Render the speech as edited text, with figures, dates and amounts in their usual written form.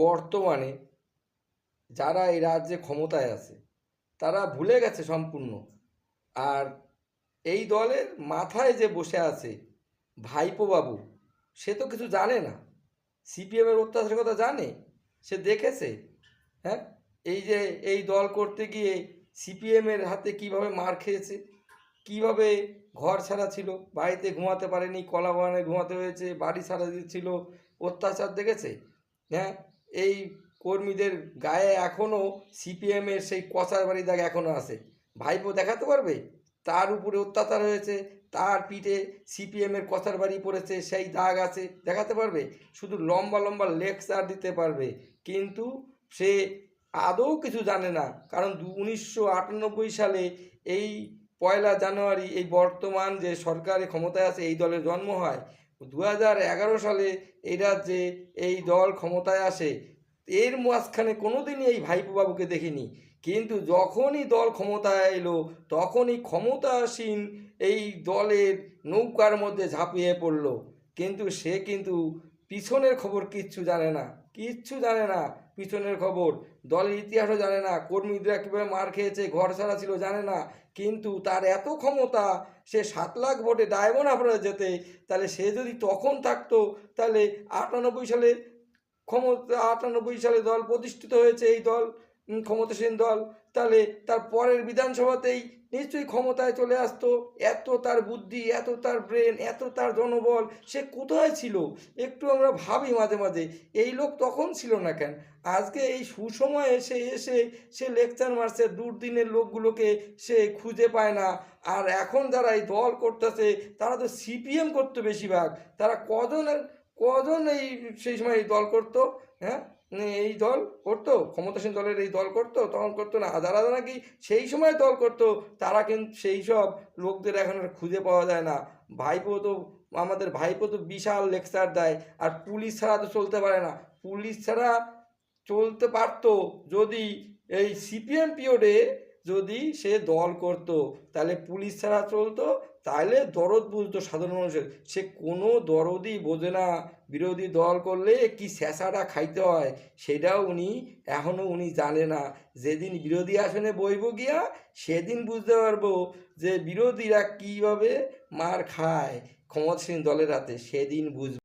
বর্তমানে যারা এই রাজ্যে ক্ষমতায় আছে তারা ভুলে গেছে সম্পূর্ণ। আর এই দলের মাথায় যে বসে আছে ভাইপো বাবু, সে তো কিছু জানে না। সিপিএমের অত্যাচারের কথা জানে, সে দেখেছে। হ্যাঁ, এই যে এই দল করতে গিয়ে সিপিএমের হাতে কিভাবে মার খেয়েছে, কিভাবে ঘর ছাড়া ছিল, বাড়িতে ঘুমাতে পারেনি, কলা বাগানে ঘুমাতে হয়েছে, বাড়ি ছাড়া দিচ্ছিল, অত্যাচার দেখেছে। হ্যাঁ, এই কর্মীদের গায়ে এখনও সিপিএমের সেই কচার বাড়ি দাগ এখনও আছে। ভাইপো দেখাতে পারবে তার উপরে অত্যাচার হয়েছে, তার পিঠে সিপিএমের কচার বাড়ি পড়েছে, সেই দাগ আছে, দেখাতে পারবে? শুধু লম্বা লম্বা লেকচার দিতে পারবে, কিন্তু সে আদৌ কিছু জানে না। কারণ 1998 সালে এই 1 জানুয়ারি এই বর্তমান যে সরকারে ক্ষমতায় আছে এই দলের জন্ম হয়। 2011 সালে এই রাজ্যে এই দল ক্ষমতায় আসে। এর মাঝখানে কোনোদিনই এই ভাইপো বাবুকে দেখিনি, কিন্তু যখনই দল ক্ষমতায় এলো তখনই ক্ষমতাসীন এই দলের নৌকার মধ্যে ঝাঁপিয়ে পড়লো। কিন্তু সে কিন্তু পিছনের খবর কিচ্ছু জানে না, কিচ্ছু জানে না। পিছনের খবর, দলের ইতিহাসও জানে না, কর্মীরা কীভাবে মার খেয়েছে, ঘর ছাড়া ছিল জানে না। কিন্তু তার এত ক্ষমতা, সে 7 লাখ ভোটে ডায়মন্ড হাবড়ে যেতে, তাহলে সে যদি তখন থাকতো, তাহলে 98 সালে ক্ষমতা, 98 সালে দল প্রতিষ্ঠিত হয়েছে, এই দল ক্ষমতাসীন দল, তাহলে তার পরের বিধানসভাতেই নিশ্চয়ই ক্ষমতায় চলে আসতো। এত তার বুদ্ধি, এত তার ব্রেন, এত তার জনবল, সে কোথায় ছিল? একটু আমরা ভাবি মাঝে মাঝে, এই লোক তখন ছিল না কেন? আজকে এই সুসময়ে এসে এসে সে লেকচার মারছে, দুর্দিনের লোকগুলোকে সে খুঁজে পায় না। আর এখন যারা এই দল করতেছে তারা তো সিপিএম করতো বেশিরভাগ। তারা কজন এই সেই সময় এই দল করতো? হ্যাঁ, এই দল করতো, ক্ষমতাসীন দলের এই দল করতো, তখন করতো না। যারা নাকি সেই সময় দল করতো তারা কিন্তু সেই সব লোকদের এখন আর খুঁজে পাওয়া যায় না। ভাইপো তো, আমাদের ভাইপো তো বিশাল লেকচার দেয়, আর পুলিশ ছাড়া তো চলতে পারে না। পুলিশ ছাড়া চলতে পারতো যদি এই সিপিএম পিরিয়ডে যদি সে দল করতো, তাহলে পুলিশ ছাড়া চলতো, তাহলে দরদ বুঝতো সাধারণ মানুষের। সে কোনো দরদই বোঝে না। বিরোধী দল করলে কি স্যাঁচাটা খাইতে হয় সেটাও এখনও উনি জানে না। যেদিন বিরোধী আসনে বইব গিয়া সেদিন বুঝতে পারবো যে বিরোধীরা কীভাবে মার খায় ক্ষমতাসীন দলের হাতে, সেদিন বুঝবো।